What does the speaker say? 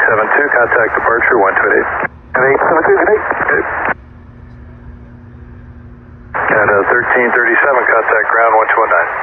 AC872, contact departure 128. 872, good day. Okay. And 1337, contact ground 1219.